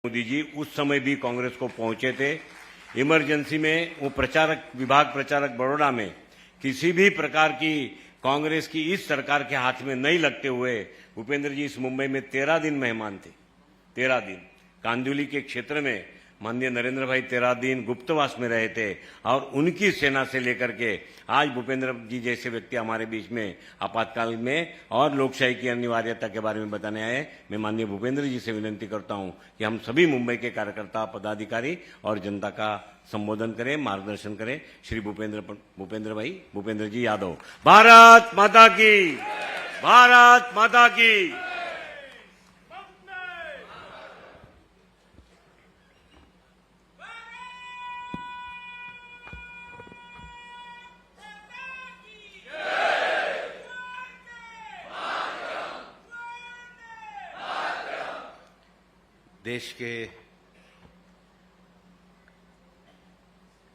मोदी जी उस समय भी कांग्रेस को पहुंचे थे। इमरजेंसी में वो विभाग प्रचारक बड़ौदा में किसी भी प्रकार की कांग्रेस की इस सरकार के हाथ में नहीं लगते हुए भूपेंद्र जी इस मुंबई में 13 दिन मेहमान थे। 13 दिन कांदिवली के क्षेत्र में माननीय नरेंद्र भाई 13 दिन गुप्तवास में रहे थे और उनकी सेना से लेकर के आज भूपेंद्र जी जैसे व्यक्ति हमारे बीच में आपातकाल में और लोकशाही की अनिवार्यता के बारे में बताने आए। मैं माननीय भूपेंद्र जी से विनती करता हूं कि हम सभी मुंबई के कार्यकर्ता, पदाधिकारी और जनता का संबोधन करें, मार्गदर्शन करें। श्री भूपेंद्र जी यादव। भारत माता की, भारत माता की। देश के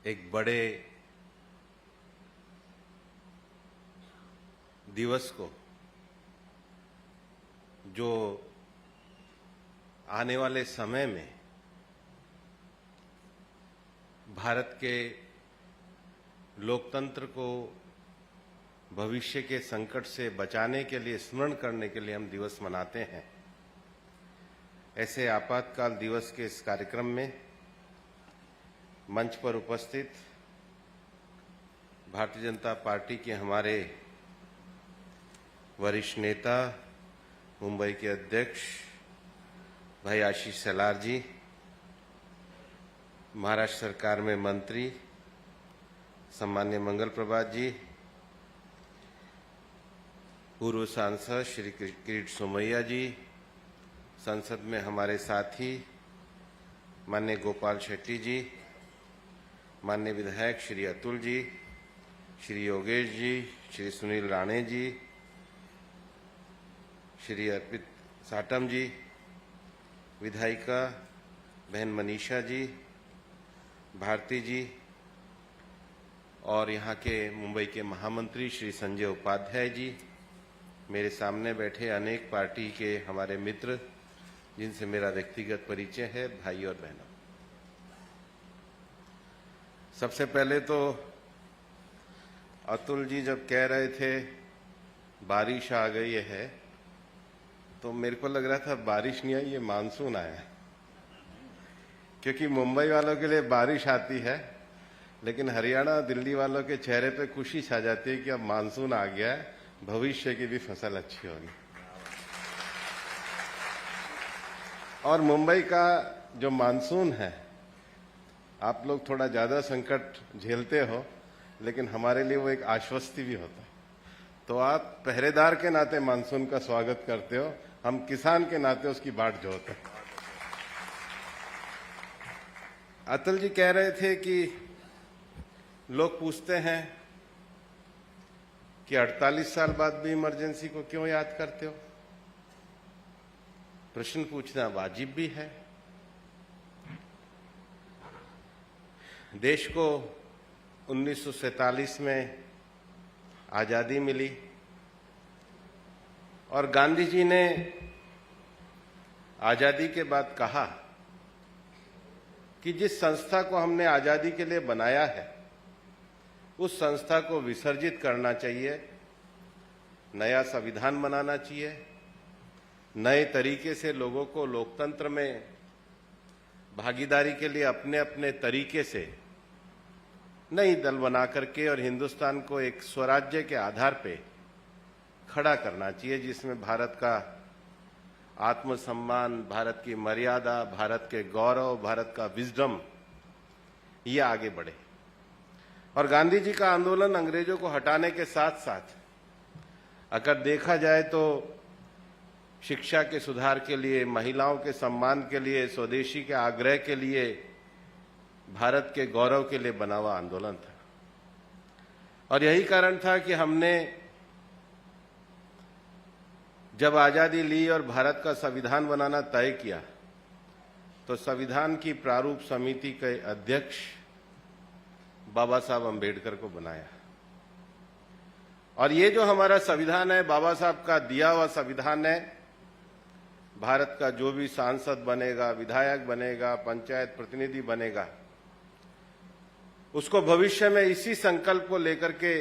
एक बड़े दिवस को, जो आने वाले समय में भारत के लोकतंत्र को भविष्य के संकट से बचाने के लिए, स्मरण करने के लिए हम दिवस मनाते हैं। ऐसे आपातकाल दिवस के इस कार्यक्रम में मंच पर उपस्थित भारतीय जनता पार्टी के हमारे वरिष्ठ नेता, मुंबई के अध्यक्ष भाई आशीष शेलार जी, महाराष्ट्र सरकार में मंत्री सम्मान्य मंगल प्रभात जी, पूर्व सांसद श्री किरीट सोमैया जी, संसद में हमारे साथी माननीय गोपाल शेट्टी जी, माननीय विधायक श्री अतुल जी, श्री योगेश जी, श्री सुनील राणे जी, श्री अर्पित साटम जी, विधायिका बहन मनीषा जी, भारती जी और यहाँ के मुंबई के महामंत्री श्री संजय उपाध्याय जी, मेरे सामने बैठे अनेक पार्टी के हमारे मित्र जिनसे मेरा व्यक्तिगत परिचय है, भाई और बहनों। सबसे पहले तो अतुल जी जब कह रहे थे बारिश आ गई है, तो मेरे को लग रहा था बारिश नहीं आई, ये मानसून आया। क्योंकि मुंबई वालों के लिए बारिश आती है, लेकिन हरियाणा, दिल्ली वालों के चेहरे पे खुशी छा जाती है कि अब मानसून आ गया है, भविष्य की भी फसल अच्छी होगी। और मुंबई का जो मानसून है, आप लोग थोड़ा ज्यादा संकट झेलते हो, लेकिन हमारे लिए वो एक आश्वस्ति भी होता है। तो आप पहरेदार के नाते मानसून का स्वागत करते हो, हम किसान के नाते उसकी बाट जोहते हैं। अतुल जी कह रहे थे कि लोग पूछते हैं कि 48 साल बाद भी इमरजेंसी को क्यों याद करते हो। प्रश्न पूछना वाजिब भी है। देश को 1947 में आजादी मिली और गांधी जी ने आजादी के बाद कहा कि जिस संस्था को हमने आजादी के लिए बनाया है, उस संस्था को विसर्जित करना चाहिए, नया संविधान बनाना चाहिए, नए तरीके से लोगों को लोकतंत्र में भागीदारी के लिए अपने अपने तरीके से नई दल बना करके और हिंदुस्तान को एक स्वराज्य के आधार पे खड़ा करना चाहिए, जिसमें भारत का आत्मसम्मान, भारत की मर्यादा, भारत के गौरव, भारत का विजडम ये आगे बढ़े। और गांधी जी का आंदोलन अंग्रेजों को हटाने के साथ साथ अगर देखा जाए तो शिक्षा के सुधार के लिए, महिलाओं के सम्मान के लिए, स्वदेशी के आग्रह के लिए, भारत के गौरव के लिए बना हुआ आंदोलन था। और यही कारण था कि हमने जब आजादी ली और भारत का संविधान बनाना तय किया, तो संविधान की प्रारूप समिति के अध्यक्ष बाबा साहब अंबेडकर को बनाया। और ये जो हमारा संविधान है, बाबा साहब का दिया हुआ संविधान है, भारत का जो भी सांसद बनेगा, विधायक बनेगा, पंचायत प्रतिनिधि बनेगा, उसको भविष्य में इसी संकल्प को लेकर के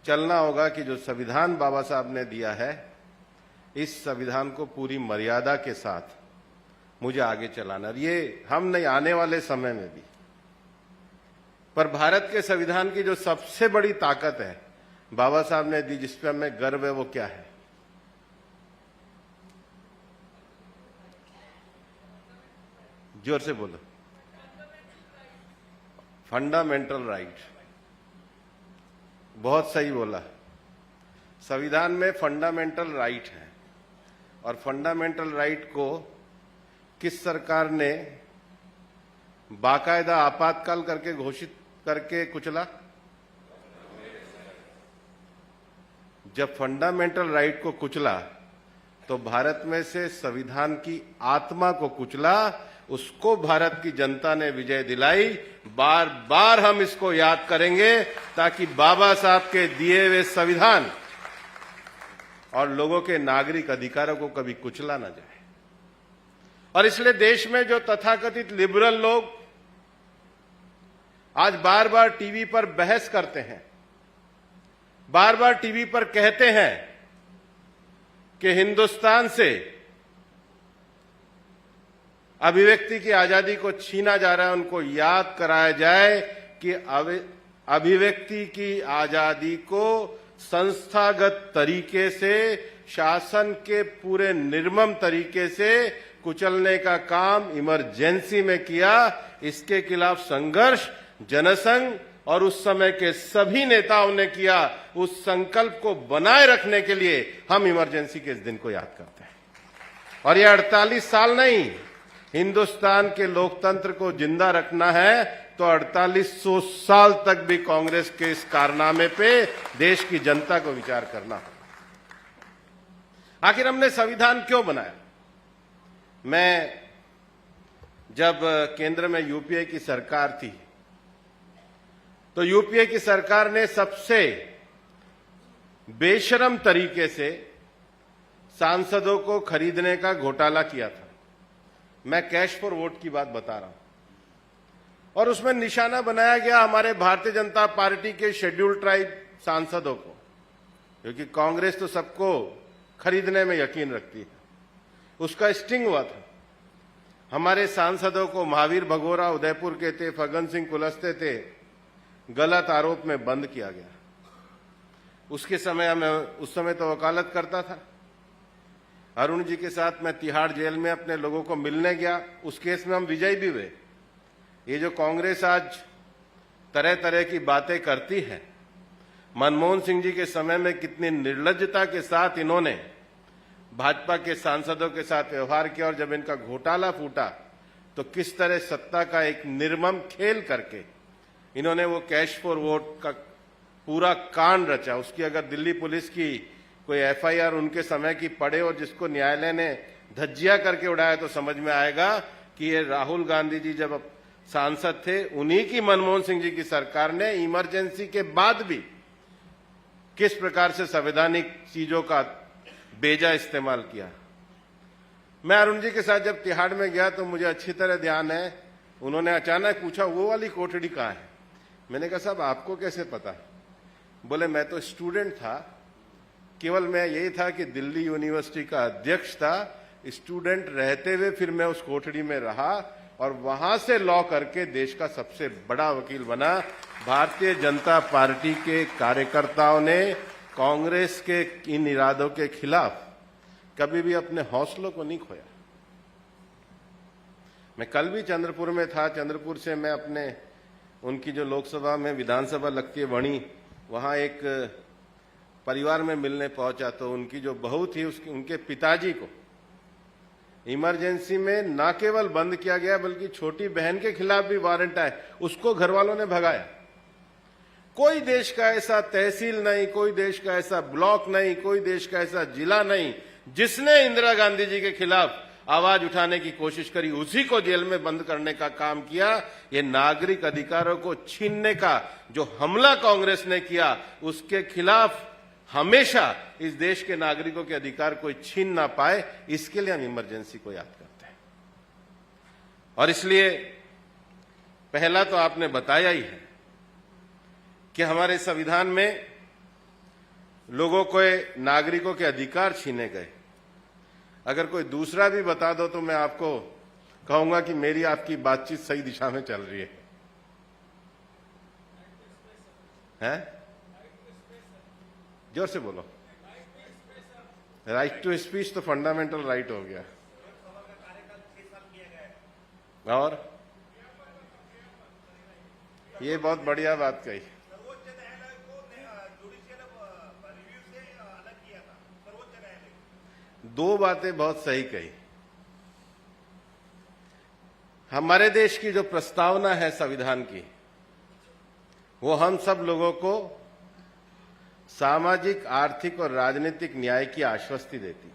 चलना होगा कि जो संविधान बाबा साहब ने दिया है, इस संविधान को पूरी मर्यादा के साथ मुझे आगे चलाना। ये हम नहीं, आने वाले समय में भी। पर भारत के संविधान की जो सबसे बड़ी ताकत है बाबा साहब ने दी, जिस पर हमें गर्व है, वो क्या है? जोर से बोलो। Fundamental right. बहुत सही बोला। संविधान में फंडामेंटल राइट है, और फंडामेंटल राइट को किस सरकार ने बाकायदा आपातकाल करके घोषित करके कुचला? जब फंडामेंटल राइट को कुचला तो भारत में से संविधान की आत्मा को कुचला, उसको भारत की जनता ने विजय दिलाई। बार बार हम इसको याद करेंगे ताकि बाबा साहब के दिए हुए संविधान और लोगों के नागरिक अधिकारों को कभी कुचला ना जाए। और इसलिए देश में जो तथाकथित लिबरल लोग आज बार बार टीवी पर बहस करते हैं, बार बार टीवी पर कहते हैं कि हिंदुस्तान से अभिव्यक्ति की आजादी को छीना जा रहा है, उनको याद कराया जाए कि अभिव्यक्ति की आजादी को संस्थागत तरीके से, शासन के पूरे निर्मम तरीके से कुचलने का काम इमरजेंसी में किया। इसके खिलाफ संघर्ष जनसंघ और उस समय के सभी नेताओं ने किया। उस संकल्प को बनाए रखने के लिए हम इमरजेंसी के इस दिन को याद करते हैं। और ये 48 साल नहीं, हिंदुस्तान के लोकतंत्र को जिंदा रखना है तो 4800 साल तक भी कांग्रेस के इस कारनामे पे देश की जनता को विचार करना होगा। आखिर हमने संविधान क्यों बनाया? मैं जब केंद्र में यूपीए की सरकार थी तो यूपीए की सरकार ने सबसे बेशरम तरीके से सांसदों को खरीदने का घोटाला किया था। मैं कैश फॉर वोट की बात बता रहा हूं। और उसमें निशाना बनाया गया हमारे भारतीय जनता पार्टी के शेड्यूल्ड ट्राइब सांसदों को, क्योंकि कांग्रेस तो सबको खरीदने में यकीन रखती है। उसका स्टिंग हुआ था। हमारे सांसदों को महावीर भगोरा उदयपुर के थे, फग्गन सिंह कुलस्ते थे, गलत आरोप में बंद किया गया। उसके समय मैं उस समय तो वकालत करता था। अरुण जी के साथ मैं तिहाड़ जेल में अपने लोगों को मिलने गया। उस केस में हम विजयी भी हुए। ये जो कांग्रेस आज तरह तरह की बातें करती है, मनमोहन सिंह जी के समय में कितनी निर्लज्जता के साथ इन्होंने भाजपा के सांसदों के साथ व्यवहार किया, और जब इनका घोटाला फूटा तो किस तरह सत्ता का एक निर्मम खेल करके इन्होंने वो कैश फॉर वोट का पूरा कांड रचा। उसकी अगर दिल्ली पुलिस की कोई एफआईआर उनके समय की पड़े और जिसको न्यायालय ने धज्जिया करके उड़ाया तो समझ में आएगा कि ये राहुल गांधी जी जब सांसद थे, उन्हीं की मनमोहन सिंह जी की सरकार ने इमरजेंसी के बाद भी किस प्रकार से संवैधानिक चीजों का बेजा इस्तेमाल किया। मैं अरुण जी के साथ जब तिहाड़ में गया तो मुझे अच्छी तरह ध्यान है, उन्होंने अचानक पूछा वो वाली कोठड़ी कहाँ है। मैंने कहा साहब आपको कैसे पता? बोले मैं तो स्टूडेंट था, केवल मैं यही था कि दिल्ली यूनिवर्सिटी का अध्यक्ष था, स्टूडेंट रहते हुए फिर मैं उस कोठड़ी में रहा और वहां से लॉ करके देश का सबसे बड़ा वकील बना। भारतीय जनता पार्टी के कार्यकर्ताओं ने कांग्रेस के इन इरादों के खिलाफ कभी भी अपने हौसलों को नहीं खोया। मैं कल भी चंद्रपुर में था। चंद्रपुर से मैं अपने उनकी जो लोकसभा में विधानसभा लगती है वहीं, वहां एक परिवार में मिलने पहुंचा तो उनकी जो बहू थी उनके पिताजी को इमरजेंसी में न केवल बंद किया गया बल्कि छोटी बहन के खिलाफ भी वारंट आए, उसको घर वालों ने भगाया। कोई देश का ऐसा तहसील नहीं, कोई देश का ऐसा ब्लॉक नहीं, कोई देश का ऐसा जिला नहीं जिसने इंदिरा गांधी जी के खिलाफ आवाज उठाने की कोशिश करी, उसी को जेल में बंद करने का काम किया। ये नागरिक अधिकारों को छीनने का जो हमला कांग्रेस ने किया, उसके खिलाफ हमेशा इस देश के नागरिकों के अधिकार कोई छीन ना पाए, इसके लिए हम इमरजेंसी को याद करते हैं। और इसलिए पहला तो आपने बताया ही है कि हमारे संविधान में लोगों को, नागरिकों के अधिकार छीने गए। अगर कोई दूसरा भी बता दो तो मैं आपको कहूंगा कि मेरी आपकी बातचीत सही दिशा में चल रही है। हैं? जोर से बोलो। राइट टू स्पीच तो फंडामेंटल राइट हो गया। और ये बहुत बढ़िया बात कही। दो बातें बहुत सही कही। हमारे देश की जो प्रस्तावना है संविधान की, वो हम सब लोगों को सामाजिक, आर्थिक और राजनीतिक न्याय की आश्वस्ति देती है।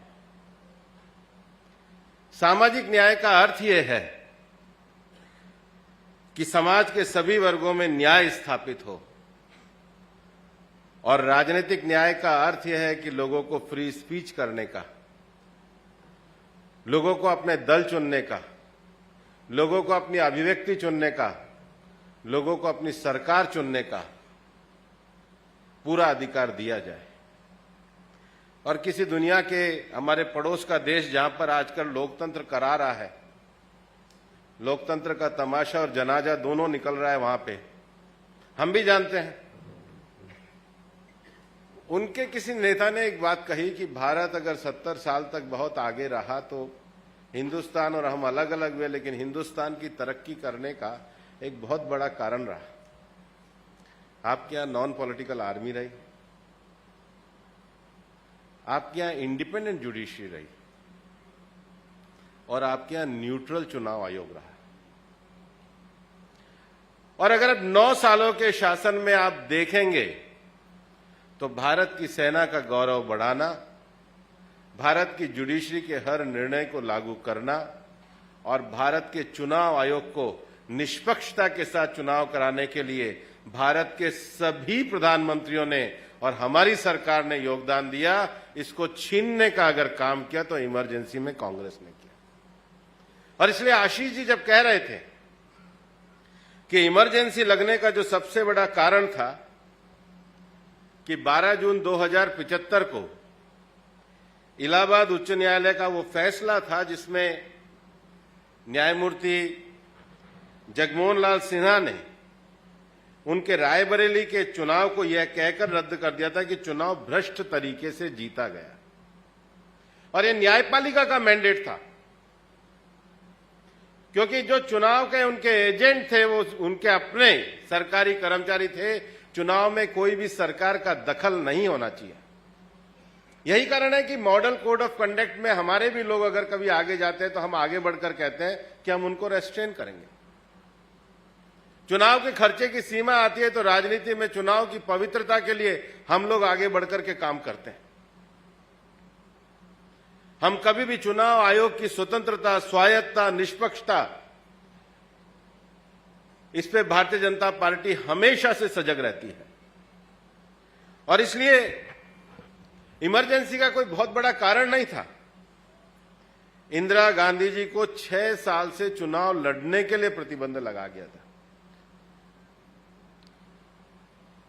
सामाजिक न्याय का अर्थ यह है कि समाज के सभी वर्गों में न्याय स्थापित हो, और राजनीतिक न्याय का अर्थ यह है कि लोगों को फ्री स्पीच करने का, लोगों को अपने दल चुनने का, लोगों को अपनी अभिव्यक्ति चुनने का, लोगों को अपनी सरकार चुनने का पूरा अधिकार दिया जाए। और किसी दुनिया के, हमारे पड़ोस का देश जहां पर आजकल लोकतंत्र करा रहा है, लोकतंत्र का तमाशा और जनाजा दोनों निकल रहा है, वहां पे हम भी जानते हैं, उनके किसी नेता ने एक बात कही कि भारत अगर 70 साल तक बहुत आगे रहा तो हिंदुस्तान और हम अलग अलग हुए, लेकिन हिंदुस्तान की तरक्की करने का एक बहुत बड़ा कारण रहा। आपके यहां नॉन पॉलिटिकल आर्मी रही, आपके यहां इंडिपेंडेंट जुडिशरी रही, और आपके यहां न्यूट्रल चुनाव आयोग रहा। और अगर अब 9 सालों के शासन में आप देखेंगे तो भारत की सेना का गौरव बढ़ाना, भारत की जुडिशरी के हर निर्णय को लागू करना और भारत के चुनाव आयोग को निष्पक्षता के साथ चुनाव कराने के लिए भारत के सभी प्रधानमंत्रियों ने और हमारी सरकार ने योगदान दिया। इसको छीनने का अगर काम किया तो इमरजेंसी में कांग्रेस ने किया। और इसलिए आशीष जी जब कह रहे थे कि इमरजेंसी लगने का जो सबसे बड़ा कारण था कि 12 जून 2075 को इलाहाबाद उच्च न्यायालय का वो फैसला था जिसमें न्यायमूर्ति जगमोहन लाल सिन्हा ने उनके रायबरेली के चुनाव को यह कहकर रद्द कर दिया था कि चुनाव भ्रष्ट तरीके से जीता गया, और यह न्यायपालिका का मैंडेट था, क्योंकि जो चुनाव के उनके एजेंट थे वो उनके अपने सरकारी कर्मचारी थे। चुनाव में कोई भी सरकार का दखल नहीं होना चाहिए। यही कारण है कि मॉडल कोड ऑफ कंडक्ट में हमारे भी लोग अगर कभी आगे जाते हैं तो हम आगे बढ़कर कहते हैं कि हम उनको रेस्ट्रेन करेंगे। चुनाव के खर्चे की सीमा आती है तो राजनीति में चुनाव की पवित्रता के लिए हम लोग आगे बढ़कर के काम करते हैं। हम कभी भी चुनाव आयोग की स्वतंत्रता, स्वायत्तता, निष्पक्षता, इस पे भारतीय जनता पार्टी हमेशा से सजग रहती है। और इसलिए इमरजेंसी का कोई बहुत बड़ा कारण नहीं था। इंदिरा गांधी जी को 6 साल से चुनाव लड़ने के लिए प्रतिबंध लगा गया था,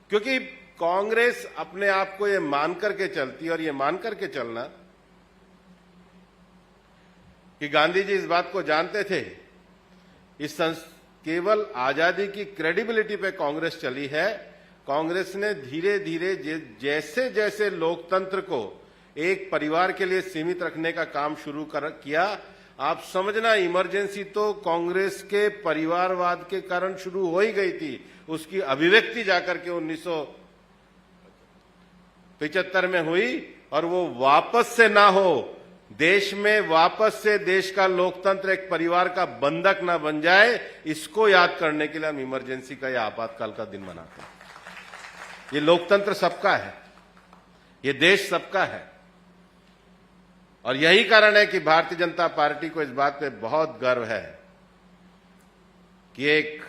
क्योंकि कांग्रेस अपने आप को यह मानकर के चलती, और यह मानकर के चलना कि गांधी जी इस बात को जानते थे, केवल आजादी की क्रेडिबिलिटी पे कांग्रेस चली है। कांग्रेस ने धीरे धीरे जैसे जैसे लोकतंत्र को एक परिवार के लिए सीमित रखने का काम शुरू किया, आप समझना इमरजेंसी तो कांग्रेस के परिवारवाद के कारण शुरू हो ही गई थी। उसकी अभिव्यक्ति जाकर के 1975 में हुई, और वो वापस से ना हो, देश में वापस से देश का लोकतंत्र एक परिवार का बंधक ना बन जाए, इसको याद करने के लिए हम इमरजेंसी का या आपातकाल का दिन मनाते हैं। ये लोकतंत्र सबका है, ये देश सबका है, और यही कारण है कि भारतीय जनता पार्टी को इस बात पे बहुत गर्व है कि एक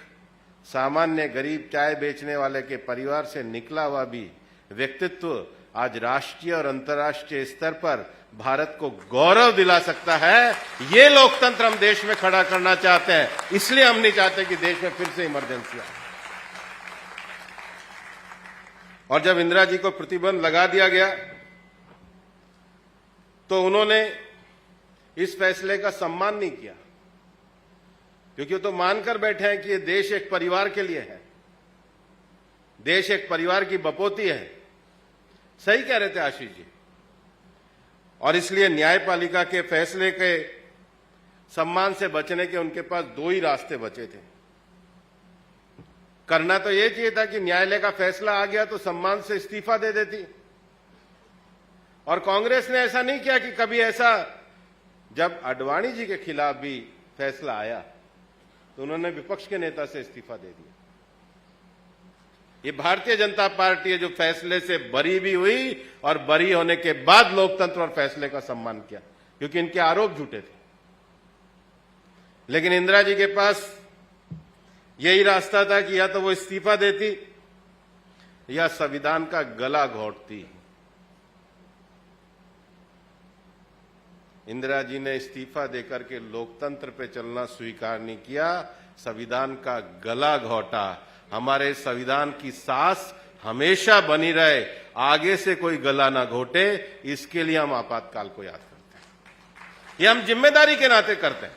सामान्य गरीब चाय बेचने वाले के परिवार से निकला हुआ भी व्यक्तित्व आज राष्ट्रीय और अंतर्राष्ट्रीय स्तर पर भारत को गौरव दिला सकता है। ये लोकतंत्र हम देश में खड़ा करना चाहते हैं, इसलिए हम नहीं चाहते कि देश में फिर से इमरजेंसी आए। और जब इंदिरा जी को प्रतिबंध लगा दिया गया तो उन्होंने इस फैसले का सम्मान नहीं किया, क्योंकि वो तो मानकर बैठे हैं कि ये देश एक परिवार के लिए है, देश एक परिवार की बपोती है। सही कह रहे थे आशीष जी। और इसलिए न्यायपालिका के फैसले के सम्मान से बचने के उनके पास दो ही रास्ते बचे थे। करना तो यह चाहिए था कि न्यायालय का फैसला आ गया तो सम्मान से इस्तीफा दे देती, और कांग्रेस ने ऐसा नहीं किया कि कभी ऐसा, जब आडवाणी जी के खिलाफ भी फैसला आया तो उन्होंने विपक्ष के नेता से इस्तीफा दे दिया। ये भारतीय जनता पार्टी है जो फैसले से बरी भी हुई और बरी होने के बाद लोकतंत्र और फैसले का सम्मान किया, क्योंकि इनके आरोप झूठे थे। लेकिन इंदिरा जी के पास यही रास्ता था कि या तो वो इस्तीफा देती या संविधान का गला घोंटती। इंदिरा जी ने इस्तीफा देकर के लोकतंत्र पे चलना स्वीकार नहीं किया, संविधान का गला घोंटा। हमारे संविधान की सास हमेशा बनी रहे, आगे से कोई गला ना घोटे, इसके लिए हम आपातकाल को याद करते हैं। ये हम जिम्मेदारी के नाते करते हैं।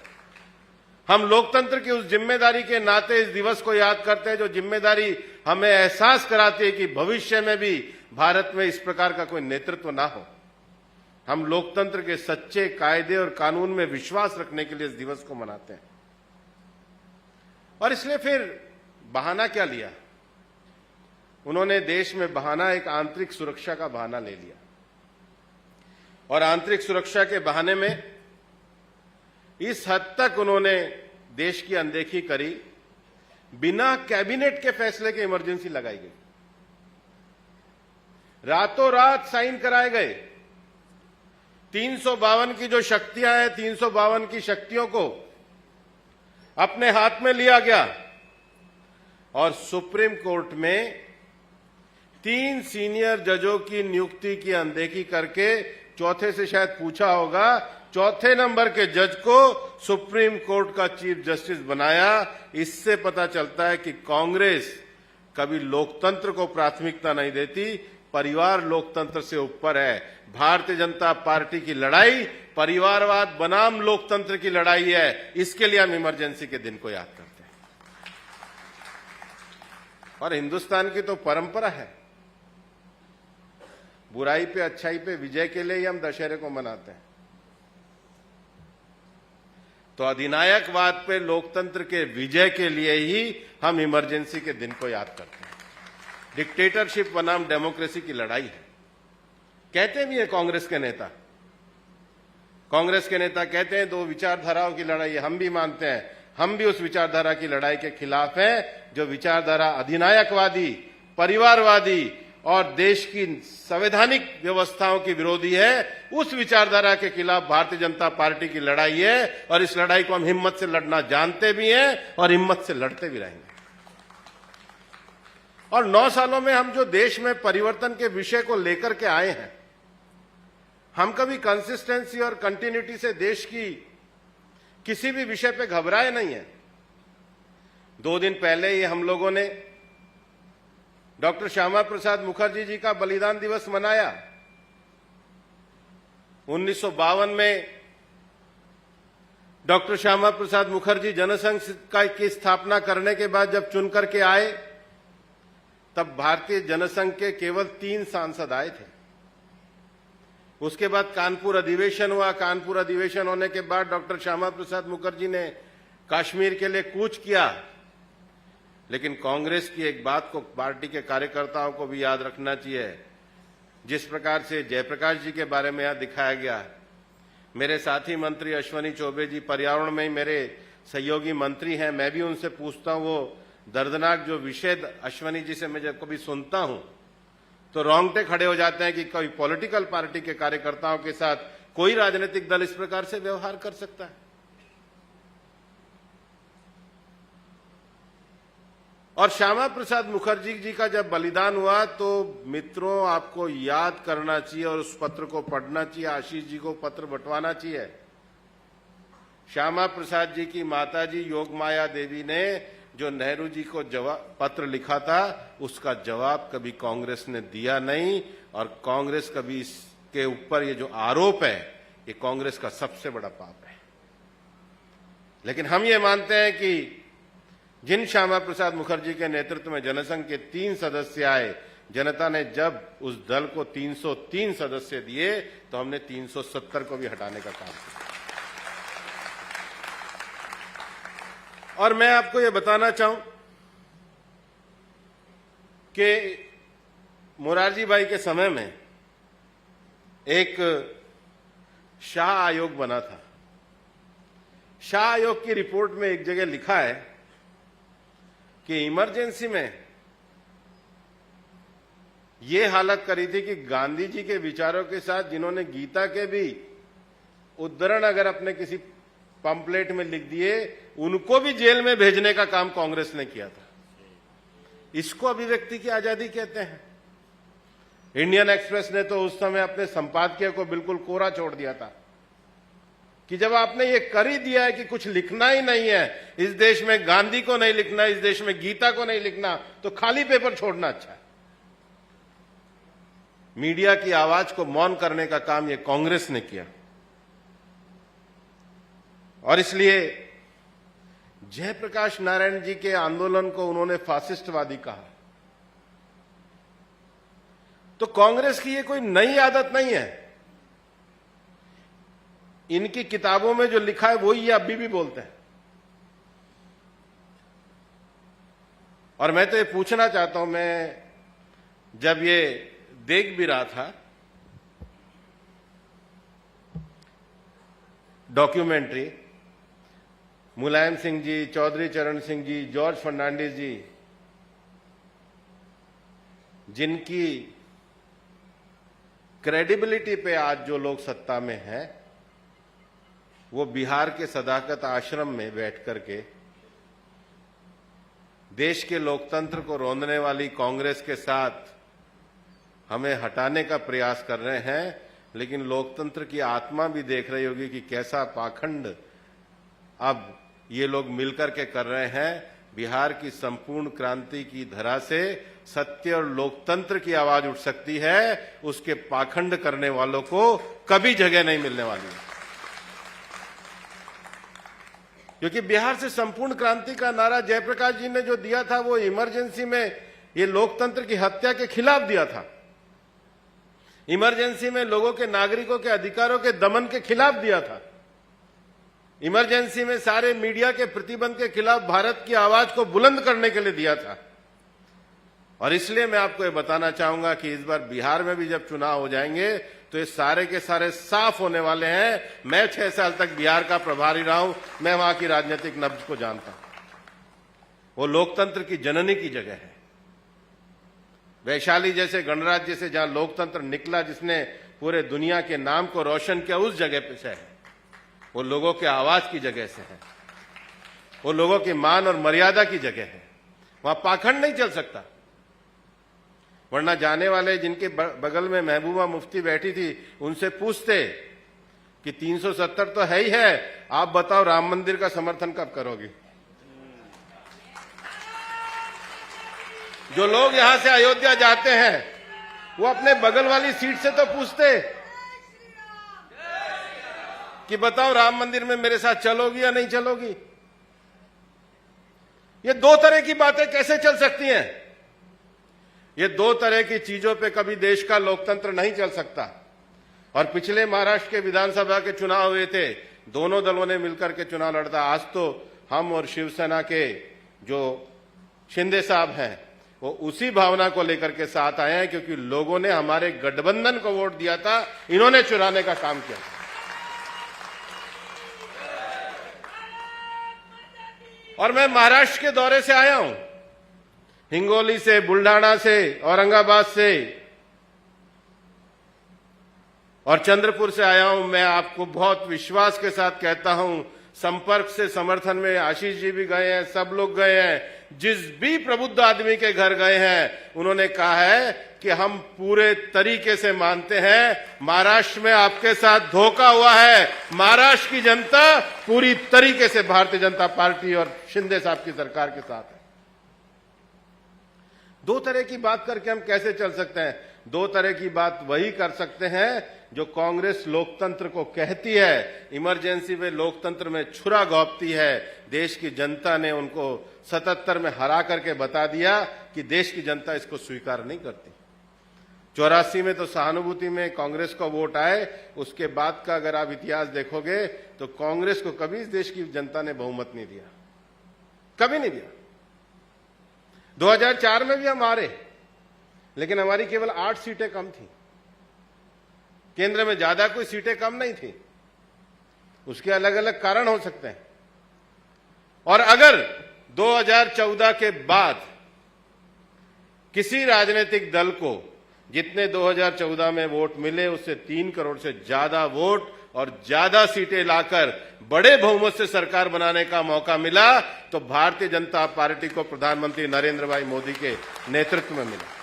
हम लोकतंत्र की उस जिम्मेदारी के नाते इस दिवस को याद करते हैं, जो जिम्मेदारी हमें एहसास कराती है कि भविष्य में भी भारत में इस प्रकार का कोई नेतृत्व ना हो। हम लोकतंत्र के सच्चे कायदे और कानून में विश्वास रखने के लिए इस दिवस को मनाते हैं। और इसलिए फिर बहाना क्या लिया उन्होंने? देश में बहाना एक आंतरिक सुरक्षा का बहाना ले लिया, और आंतरिक सुरक्षा के बहाने में इस हद तक उन्होंने देश की अनदेखी करी, बिना कैबिनेट के फैसले के इमरजेंसी लगाई गई, रातों रात साइन कराए गए। 352 की जो शक्तियां हैं, 352 की शक्तियों को अपने हाथ में लिया गया, और सुप्रीम कोर्ट में 3 सीनियर जजों की नियुक्ति की अनदेखी करके, चौथे से शायद पूछा होगा, चौथे नंबर के जज को सुप्रीम कोर्ट का चीफ जस्टिस बनाया। इससे पता चलता है कि कांग्रेस कभी लोकतंत्र को प्राथमिकता नहीं देती, परिवार लोकतंत्र से ऊपर है। भारतीय जनता पार्टी की लड़ाई परिवारवाद बनाम लोकतंत्र की लड़ाई है, इसके लिए हम इमरजेंसी के दिन को याद करते हैं। और हिंदुस्तान की तो परंपरा है, बुराई पे अच्छाई पे विजय के लिए ही हम दशहरे को मनाते हैं। तो अधिनायकवाद पे लोकतंत्र के विजय के लिए ही हम इमरजेंसी के दिन को याद करते हैं। डिक्टेटरशिप बनाम डेमोक्रेसी की लड़ाई है, कहते भी है कांग्रेस के नेता। कांग्रेस के नेता कहते हैं दो विचारधाराओं की लड़ाई है, हम भी मानते हैं, हम भी उस विचारधारा की लड़ाई के खिलाफ हैं, जो विचारधारा अधिनायकवादी, परिवारवादी और देश की संवैधानिक व्यवस्थाओं की विरोधी है। उस विचारधारा के खिलाफ भारतीय जनता पार्टी की लड़ाई है, और इस लड़ाई को हम हिम्मत से लड़ना जानते भी हैं और हिम्मत से लड़ते भी रहेंगे। और 9 सालों में हम जो देश में परिवर्तन के विषय को लेकर के आए हैं, हम कभी कंसिस्टेंसी और कंटिन्यूटी से देश की किसी भी विषय पे घबराए नहीं है। 2 दिन पहले ही हम लोगों ने डॉक्टर श्यामा प्रसाद मुखर्जी जी का बलिदान दिवस मनाया। 1952 में डॉक्टर श्यामा प्रसाद मुखर्जी जनसंघ की स्थापना करने के बाद जब चुनकर के आए, तब भारतीय जनसंघ के केवल 3 सांसद आए थे। उसके बाद कानपुर अधिवेशन हुआ। कानपुर अधिवेशन होने के बाद डॉक्टर श्यामा प्रसाद मुखर्जी ने कश्मीर के लिए कूच किया। लेकिन कांग्रेस की एक बात को पार्टी के कार्यकर्ताओं को भी याद रखना चाहिए, जिस प्रकार से जयप्रकाश जी के बारे में यहां दिखाया गया। मेरे साथी मंत्री अश्वनी चौबे जी पर्यावरण में ही मेरे सहयोगी मंत्री हैं, मैं भी उनसे पूछता हूं, वो दर्दनाक जो विषय अश्वनी जी से मैं जब कभी सुनता हूं तो रोंगटे खड़े हो जाते हैं कि कोई पॉलिटिकल पार्टी के कार्यकर्ताओं के साथ कोई राजनीतिक दल इस प्रकार से व्यवहार कर सकता है। और श्यामा प्रसाद मुखर्जी जी का जब बलिदान हुआ तो मित्रों आपको याद करना चाहिए और उस पत्र को पढ़ना चाहिए, आशीष जी को पत्र बंटवाना चाहिए। श्यामा प्रसाद जी की माताजी योगमाया देवी ने जो नेहरू जी को पत्र लिखा था उसका जवाब कभी कांग्रेस ने दिया नहीं, और कांग्रेस कभी इसके ऊपर ये जो आरोप है ये कांग्रेस का सबसे बड़ा पाप है। लेकिन हम ये मानते हैं कि जिन श्यामा प्रसाद मुखर्जी के नेतृत्व में जनसंघ के 3 सदस्य आए, जनता ने जब उस दल को 303 सदस्य दिए तो हमने 370 को भी हटाने का काम किया। और मैं आपको यह बताना चाहूं कि मोरारजी भाई के समय में एक शाह आयोग बना था। शाह आयोग की रिपोर्ट में एक जगह लिखा है कि इमरजेंसी में यह हालत करी थी कि गांधी जी के विचारों के साथ जिन्होंने गीता के भी उद्धरण अगर अपने किसी पंपलेट में लिख दिए उनको भी जेल में भेजने का काम कांग्रेस ने किया था। इसको अभिव्यक्ति की आजादी कहते हैं। इंडियन एक्सप्रेस ने तो उस समय अपने संपादकीय को बिल्कुल कोरा छोड़ दिया था कि जब आपने ये कर ही दिया है कि कुछ लिखना ही नहीं है, इस देश में गांधी को नहीं लिखना, इस देश में गीता को नहीं लिखना, तो खाली पेपर छोड़ना अच्छा है। मीडिया की आवाज को मौन करने का काम ये कांग्रेस ने किया, और इसलिए जयप्रकाश नारायण जी के आंदोलन को उन्होंने फासिस्टवादी कहा। तो कांग्रेस की ये कोई नई आदत नहीं है। इनकी किताबों में जो लिखा है वही ये अभी भी बोलते हैं। और मैं तो ये पूछना चाहता हूं, मैं जब ये देख भी रहा था डॉक्यूमेंट्री, मुलायम सिंह जी, चौधरी चरण सिंह जी, जॉर्ज फर्नांडिस जी, जिनकी क्रेडिबिलिटी पे आज जो लोग सत्ता में हैं, वो बिहार के सदाकत आश्रम में बैठ करके देश के लोकतंत्र को रौंदने वाली कांग्रेस के साथ हमें हटाने का प्रयास कर रहे हैं। लेकिन लोकतंत्र की आत्मा भी देख रही होगी कि कैसा पाखंड अब ये लोग मिलकर के कर रहे हैं। बिहार की संपूर्ण क्रांति की धरा से सत्य और लोकतंत्र की आवाज उठ सकती है, उसके पाखंड करने वालों को कभी जगह नहीं मिलने वाली है। क्योंकि बिहार से संपूर्ण क्रांति का नारा जयप्रकाश जी ने जो दिया था वो इमरजेंसी में ये लोकतंत्र की हत्या के खिलाफ दिया था। इमरजेंसी में लोगों के, नागरिकों के अधिकारों के दमन के खिलाफ दिया था। इमरजेंसी में सारे मीडिया के प्रतिबंध के खिलाफ भारत की आवाज को बुलंद करने के लिए दिया था। और इसलिए मैं आपको ये बताना चाहूंगा कि इस बार बिहार में भी जब चुनाव हो जाएंगे तो ये सारे के सारे साफ होने वाले हैं। मैं 6 साल तक बिहार का प्रभारी रहा हूं, मैं वहां की राजनीतिक नब्ज को जानता हूं। वो लोकतंत्र की जननी की जगह है। वैशाली जैसे गणराज्य से जहां लोकतंत्र निकला, जिसने पूरे दुनिया के नाम को रोशन किया, उस जगह पे से है। वो लोगों के आवाज की जगह से है, वो लोगों की मान और मर्यादा की जगह है। वहां पाखंड नहीं चल सकता। वरना जाने वाले जिनके बगल में महबूबा मुफ्ती बैठी थी, उनसे पूछते कि 370 तो है ही है, आप बताओ राम मंदिर का समर्थन कब करोगे? जो लोग यहां से अयोध्या जाते हैं वो अपने बगल वाली सीट से तो पूछते कि बताओ राम मंदिर में मेरे साथ चलोगी या नहीं चलोगी? ये 2 तरह की बातें कैसे चल सकती हैं? ये 2 तरह की चीजों पे कभी देश का लोकतंत्र नहीं चल सकता। और पिछले महाराष्ट्र के विधानसभा के चुनाव हुए थे, दोनों दलों ने मिलकर के चुनाव लड़ता। आज तो हम और शिवसेना के जो शिंदे साहब हैं वो उसी भावना को लेकर के साथ आए हैं, क्योंकि लोगों ने हमारे गठबंधन को वोट दिया था, इन्होंने चुराने का काम किया। और मैं महाराष्ट्र के दौरे से आया हूं, हिंगोली से, बुल्ढाना से, औरंगाबाद से और चंद्रपुर से आया हूं। मैं आपको बहुत विश्वास के साथ कहता हूं, संपर्क से समर्थन में आशीष जी भी गए हैं, सब लोग गए हैं। जिस भी प्रबुद्ध आदमी के घर गए हैं उन्होंने कहा है कि हम पूरे तरीके से मानते हैं महाराष्ट्र में आपके साथ धोखा हुआ है। महाराष्ट्र की जनता पूरी तरीके से भारतीय जनता पार्टी और शिंदे साहब की सरकार के साथ है। दो तरह की बात करके हम कैसे चल सकते हैं? दो तरह की बात वही कर सकते हैं जो कांग्रेस लोकतंत्र को कहती है। इमरजेंसी में लोकतंत्र में छुरा घोंपती है। देश की जनता ने उनको 77 में हरा करके बता दिया कि देश की जनता इसको स्वीकार नहीं करती। 84 में तो सहानुभूति में कांग्रेस को वोट आए, उसके बाद का अगर आप इतिहास देखोगे तो कांग्रेस को कभी इस देश की जनता ने बहुमत नहीं दिया, कभी नहीं दिया। 2004 में भी हम हारे, लेकिन हमारी केवल 8 सीटें कम थी। केंद्र में ज्यादा कोई सीटें कम नहीं थी। उसके अलग अलग कारण हो सकते हैं। और अगर 2014 के बाद किसी राजनीतिक दल को जितने 2014 में वोट मिले उससे 3 करोड़ से ज्यादा वोट और ज्यादा सीटें लाकर बड़े बहुमत से सरकार बनाने का मौका मिला तो भारतीय जनता पार्टी को प्रधानमंत्री नरेंद्र भाई मोदी के नेतृत्व में मिला।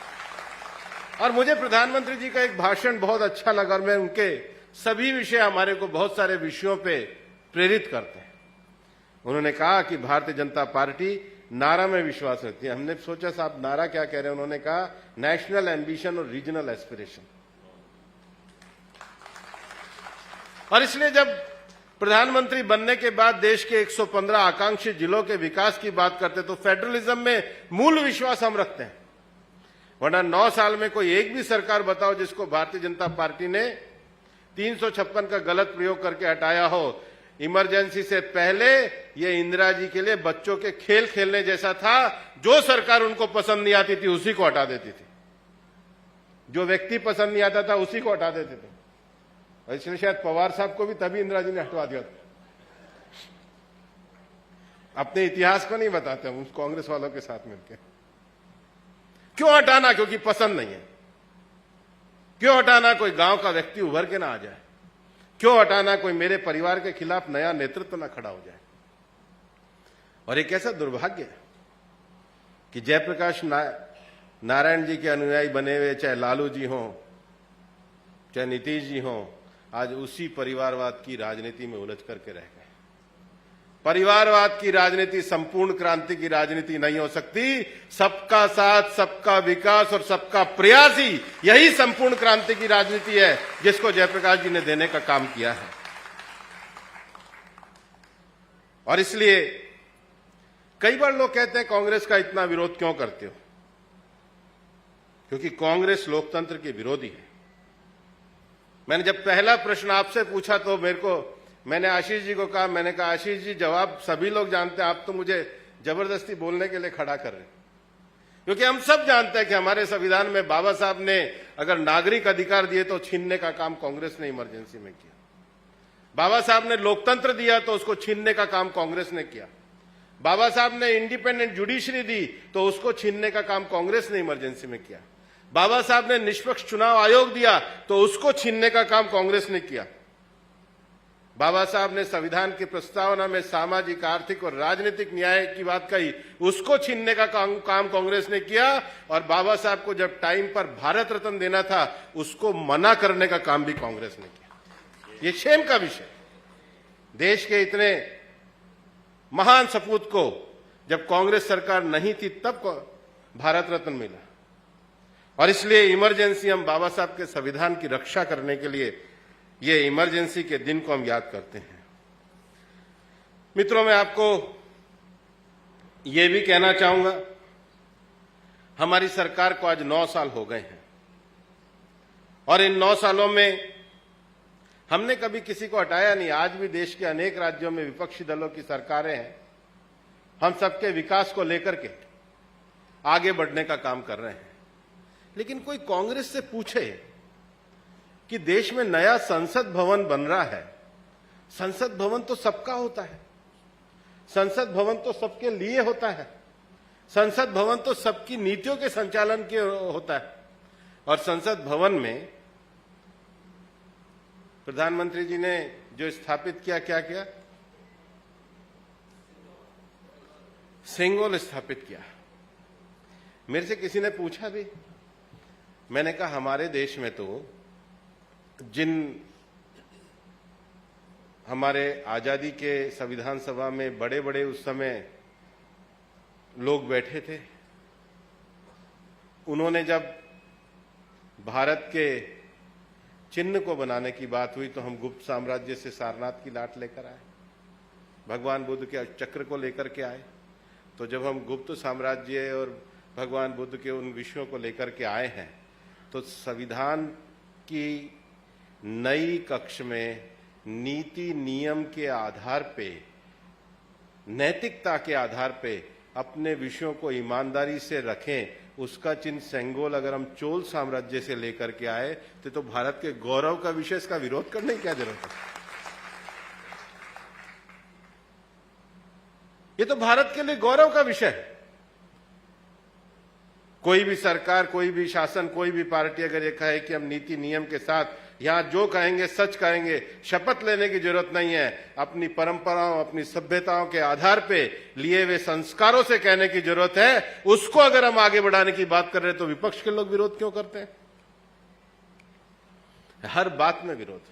और मुझे प्रधानमंत्री जी का एक भाषण बहुत अच्छा लगा और मैं उनके सभी विषय हमारे को बहुत सारे विषयों पे प्रेरित करते हैं। उन्होंने कहा कि भारतीय जनता पार्टी नारा में विश्वास रखती है। हमने सोचा साहब नारा क्या कह रहे हैं? उन्होंने कहा नेशनल एम्बिशन और रीजनल एस्पिरेशन। और इसलिए जब प्रधानमंत्री बनने के बाद देश के 115 आकांक्षी जिलों के विकास की बात करते तो फेडरलिज्म में मूल विश्वास हम रखते हैं। वरना 9 साल में कोई एक भी सरकार बताओ जिसको भारतीय जनता पार्टी ने 356 का गलत प्रयोग करके हटाया हो। इमरजेंसी से पहले ये इंदिरा जी के लिए बच्चों के खेल खेलने जैसा था। जो सरकार उनको पसंद नहीं आती थी उसी को हटा देती थी, जो व्यक्ति पसंद नहीं आता था उसी को हटा देते थे। और इसलिए शायद पवार साहब को भी तभी इंदिरा जी ने हटवा दिया था। अपने इतिहास को नहीं बताते हम उस कांग्रेस वालों के साथ मिलकर। क्यों हटाना? क्योंकि पसंद नहीं है। क्यों हटाना? कोई गांव का व्यक्ति उभर के ना आ जाए। क्यों हटाना? कोई मेरे परिवार के खिलाफ नया नेतृत्व ना खड़ा हो जाए। और एक ऐसा दुर्भाग्य है कि जयप्रकाश नारायण जी के अनुयायी बने हुए चाहे लालू जी हों चाहे नीतीश जी हों, आज उसी परिवारवाद की राजनीति में उलझ करके रह गए। परिवारवाद की राजनीति संपूर्ण क्रांति की राजनीति नहीं हो सकती। सबका साथ, सबका विकास और सबका प्रयास ही यही संपूर्ण क्रांति की राजनीति है जिसको जयप्रकाश जी ने देने का काम किया है। और इसलिए कई बार लोग कहते हैं कांग्रेस का इतना विरोध क्यों करते हो? क्योंकि कांग्रेस लोकतंत्र के विरोधी है। मैंने जब पहला प्रश्न आपसे पूछा तो मैंने आशीष जी को कहा, मैंने कहा आशीष जी जवाब सभी लोग जानते हैं, आप तो मुझे जबरदस्ती बोलने के लिए खड़ा कर रहे हैं। क्योंकि हम सब जानते हैं कि हमारे संविधान में बाबा साहब ने अगर नागरिक अधिकार दिए तो छीनने का काम कांग्रेस ने इमरजेंसी में किया। बाबा साहब ने लोकतंत्र दिया तो उसको छीनने का काम कांग्रेस ने किया। बाबा साहब ने इंडिपेंडेंट जुडिशरी दी तो उसको छीनने का काम कांग्रेस ने इमरजेंसी में किया। बाबा साहब ने निष्पक्ष चुनाव आयोग दिया तो उसको छीनने का काम कांग्रेस ने किया। बाबा साहब ने संविधान की प्रस्तावना में सामाजिक, आर्थिक और राजनीतिक न्याय की बात कही, उसको छीनने का काम कांग्रेस ने किया। और बाबा साहब को जब टाइम पर भारत रत्न देना था उसको मना करने का काम भी कांग्रेस ने किया। ये शेम का विषय। देश के इतने महान सपूत को जब कांग्रेस सरकार नहीं थी तब भारत रत्न मिला। और इसलिए इमरजेंसी हम बाबा साहब के संविधान की रक्षा करने के लिए ये इमरजेंसी के दिन को हम याद करते हैं। मित्रों, मैं आपको ये भी कहना चाहूंगा, हमारी सरकार को आज 9 साल हो गए हैं और इन 9 सालों में हमने कभी किसी को हटाया नहीं। आज भी देश के अनेक राज्यों में विपक्षी दलों की सरकारें हैं। हम सबके विकास को लेकर के आगे बढ़ने का काम कर रहे हैं। लेकिन कोई कांग्रेस से पूछे कि देश में नया संसद भवन बन रहा है, संसद भवन तो सबका होता है, संसद भवन तो सबके लिए होता है, संसद भवन तो सबकी नीतियों के संचालन के होता है। और संसद भवन में प्रधानमंत्री जी ने जो स्थापित किया, क्या किया? सेंगोल स्थापित किया। मेरे से किसी ने पूछा भी, मैंने कहा हमारे देश में तो जिन हमारे आजादी के संविधान सभा में बड़े बड़े उस समय लोग बैठे थे, उन्होंने जब भारत के चिन्ह को बनाने की बात हुई तो हम गुप्त साम्राज्य से सारनाथ की लाट लेकर आए, भगवान बुद्ध के चक्र को लेकर के आए। तो जब हम गुप्त साम्राज्य और भगवान बुद्ध के उन विषयों को लेकर के आए हैं तो संविधान की नई कक्ष में नीति नियम के आधार पे, नैतिकता के आधार पे अपने विषयों को ईमानदारी से रखें, उसका चिन्ह सेंगोल अगर हम चोल साम्राज्य से लेकर के आए तो भारत के गौरव का विषय, इसका विरोध करने की क्या जरूरत है? ये तो भारत के लिए गौरव का विषय है। कोई भी सरकार, कोई भी शासन, कोई भी पार्टी अगर ये कहे कि हम नीति नियम के साथ यहां जो कहेंगे सच कहेंगे, शपथ लेने की जरूरत नहीं है, अपनी परंपराओं, अपनी सभ्यताओं के आधार पे लिए हुए संस्कारों से कहने की जरूरत है, उसको अगर हम आगे बढ़ाने की बात कर रहे हैं तो विपक्ष के लोग विरोध क्यों करते हैं? हर बात में विरोध।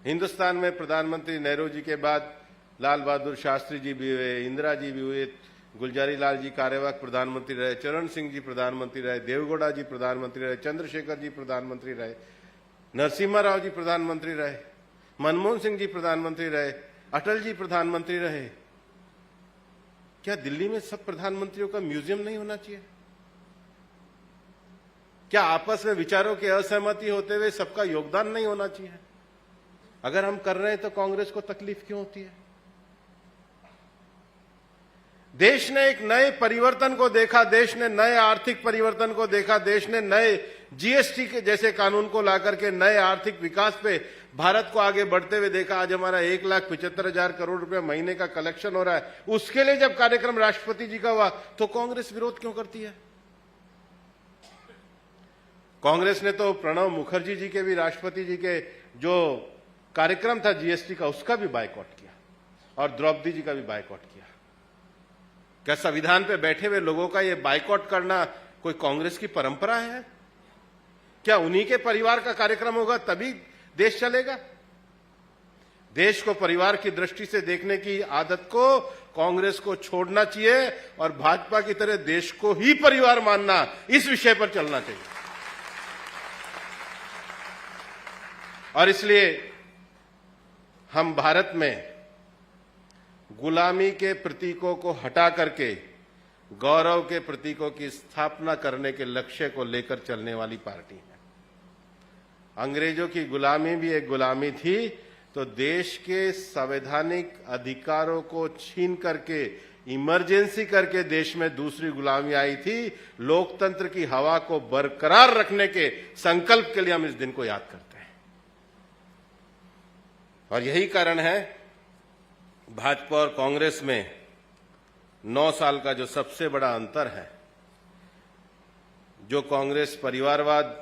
हिंदुस्तान में प्रधानमंत्री नेहरू जी के बाद लाल बहादुर शास्त्री जी भी हुए, इंदिरा जी भी हुए, गुलजारी लाल जी कार्यवाहक प्रधानमंत्री रहे, चरण सिंह जी प्रधानमंत्री रहे, देवगौड़ा जी प्रधानमंत्री रहे, चंद्रशेखर जी प्रधानमंत्री रहे, नरसिम्हा राव जी प्रधानमंत्री रहे, मनमोहन सिंह जी प्रधानमंत्री रहे, अटल जी प्रधानमंत्री रहे। क्या दिल्ली में सब प्रधानमंत्रियों का म्यूजियम नहीं होना चाहिए? क्या आपस में विचारों की असहमति होते हुए सबका योगदान नहीं होना चाहिए? अगर हम कर रहे हैं तो कांग्रेस को तकलीफ क्यों होती है? देश ने एक नए परिवर्तन को देखा, देश ने नए आर्थिक परिवर्तन को देखा, देश ने नए जीएसटी के जैसे कानून को लाकर के नए आर्थिक विकास पे भारत को आगे बढ़ते हुए देखा। आज हमारा 1,75,000 करोड़ रुपए महीने का कलेक्शन हो रहा है। उसके लिए जब कार्यक्रम राष्ट्रपति जी का हुआ तो कांग्रेस विरोध क्यों करती है? कांग्रेस ने तो प्रणब मुखर्जी जी के भी, राष्ट्रपति जी के जो कार्यक्रम था जीएसटी का, उसका भी बायकॉट किया और द्रौपदी जी का भी बायकॉट किया। क्या संविधान पे बैठे हुए लोगों का ये बायकॉट करना कोई कांग्रेस की परंपरा है? क्या उन्हीं के परिवार का कार्यक्रम होगा तभी देश चलेगा? देश को परिवार की दृष्टि से देखने की आदत को कांग्रेस को छोड़ना चाहिए और भाजपा की तरह देश को ही परिवार मानना, इस विषय पर चलना चाहिए। और इसलिए हम भारत में गुलामी के प्रतीकों को हटा करके गौरव के प्रतीकों की स्थापना करने के लक्ष्य को लेकर चलने वाली पार्टी है। अंग्रेजों की गुलामी भी एक गुलामी थी, तो देश के संवैधानिक अधिकारों को छीन करके, इमरजेंसी करके देश में दूसरी गुलामी आई थी। लोकतंत्र की हवा को बरकरार रखने के संकल्प के लिए हम इस दिन को याद करते हैं। और यही कारण है भाजपा और कांग्रेस में 9 साल का जो सबसे बड़ा अंतर है। जो कांग्रेस परिवारवाद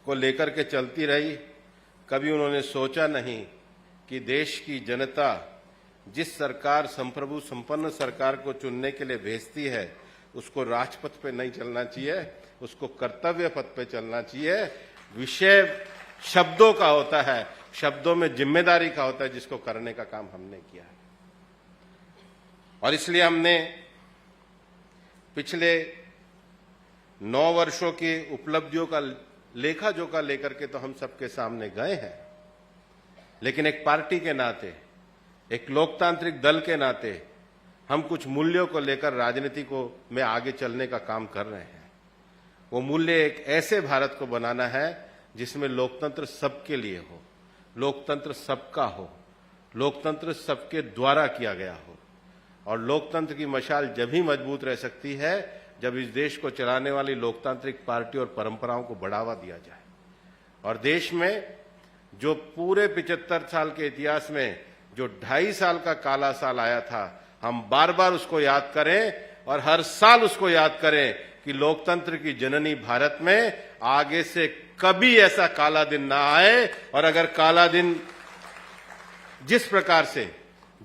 को लेकर के चलती रही, कभी उन्होंने सोचा नहीं कि देश की जनता जिस सरकार, संप्रभु संपन्न सरकार को चुनने के लिए भेजती है, उसको राजपथ पे नहीं चलना चाहिए, उसको कर्तव्य पथ पे चलना चाहिए। विषय शब्दों का होता है, शब्दों में जिम्मेदारी का होता है, जिसको करने का काम हमने किया है। और इसलिए हमने पिछले 9 वर्षों की उपलब्धियों का लेखा जोखा लेकर के तो हम सबके सामने गए हैं, लेकिन एक पार्टी के नाते, एक लोकतांत्रिक दल के नाते हम कुछ मूल्यों को लेकर राजनीति को में आगे चलने का काम कर रहे हैं। वो मूल्य एक ऐसे भारत को बनाना है जिसमें लोकतंत्र सबके लिए हो, लोकतंत्र सबका हो, लोकतंत्र सबके द्वारा किया गया हो। और लोकतंत्र की मशाल जब ही मजबूत रह सकती है जब इस देश को चलाने वाली लोकतांत्रिक पार्टी और परंपराओं को बढ़ावा दिया जाए। और देश में जो पूरे 75 साल के इतिहास में जो 2.5 साल का काला साल आया था, हम बार बार उसको याद करें और हर साल उसको याद करें कि लोकतंत्र की जननी भारत में आगे से कभी ऐसा काला दिन ना आए। और अगर काला दिन जिस प्रकार से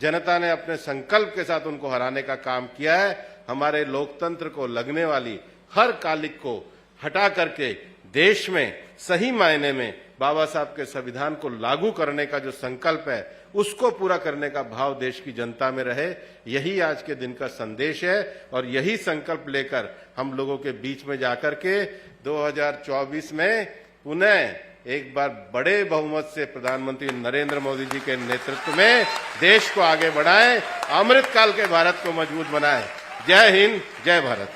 जनता ने अपने संकल्प के साथ उनको हराने का काम किया है। हमारे लोकतंत्र को लगने वाली हर कालिक को हटा करके देश में सही मायने में बाबा साहब के संविधान को लागू करने का जो संकल्प है उसको पूरा करने का भाव देश की जनता में रहे, यही आज के दिन का संदेश है। और यही संकल्प लेकर हम लोगों के बीच में जाकर के 2024 में पुनः एक बार बड़े बहुमत से प्रधानमंत्री नरेंद्र मोदी जी के नेतृत्व में देश को आगे बढ़ाएं, अमृतकाल के भारत को मजबूत बनाएं। जय हिंद, जय भारत।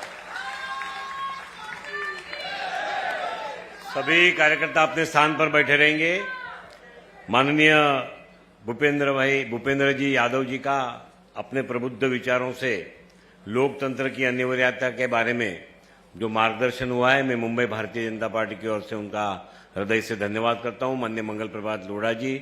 सभी कार्यकर्ता अपने स्थान पर बैठे रहेंगे। माननीय भूपेंद्र जी यादव जी का अपने प्रबुद्ध विचारों से लोकतंत्र की अनिवार्यता के बारे में जो मार्गदर्शन हुआ है, मैं मुंबई भारतीय जनता पार्टी की ओर से उनका हृदय से धन्यवाद करता हूं। माननीय मंगल प्रभात लोढ़ा जी,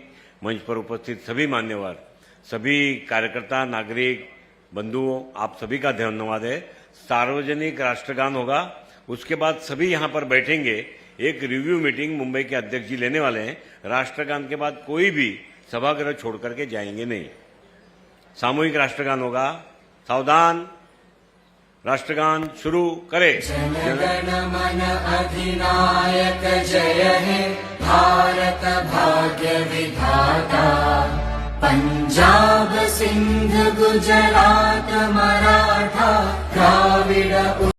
मंच पर उपस्थित सभी मान्यवर, सभी कार्यकर्ता, नागरिक बंधुओं, आप सभी का धन्यवाद है। सार्वजनिक राष्ट्रगान होगा, उसके बाद सभी यहां पर बैठेंगे। एक रिव्यू मीटिंग मुंबई के अध्यक्ष जी लेने वाले हैं। राष्ट्रगान के बाद कोई भी सभागृह छोड़ करके जाएंगे नहीं। सामूहिक राष्ट्रगान होगा। सावधान, राष्ट्रगान शुरू करें। जनगण मन अधिनायक जय हे भारत भाग्य विधाता। पंजाब सिंध गुजरात मराठा द्राविड़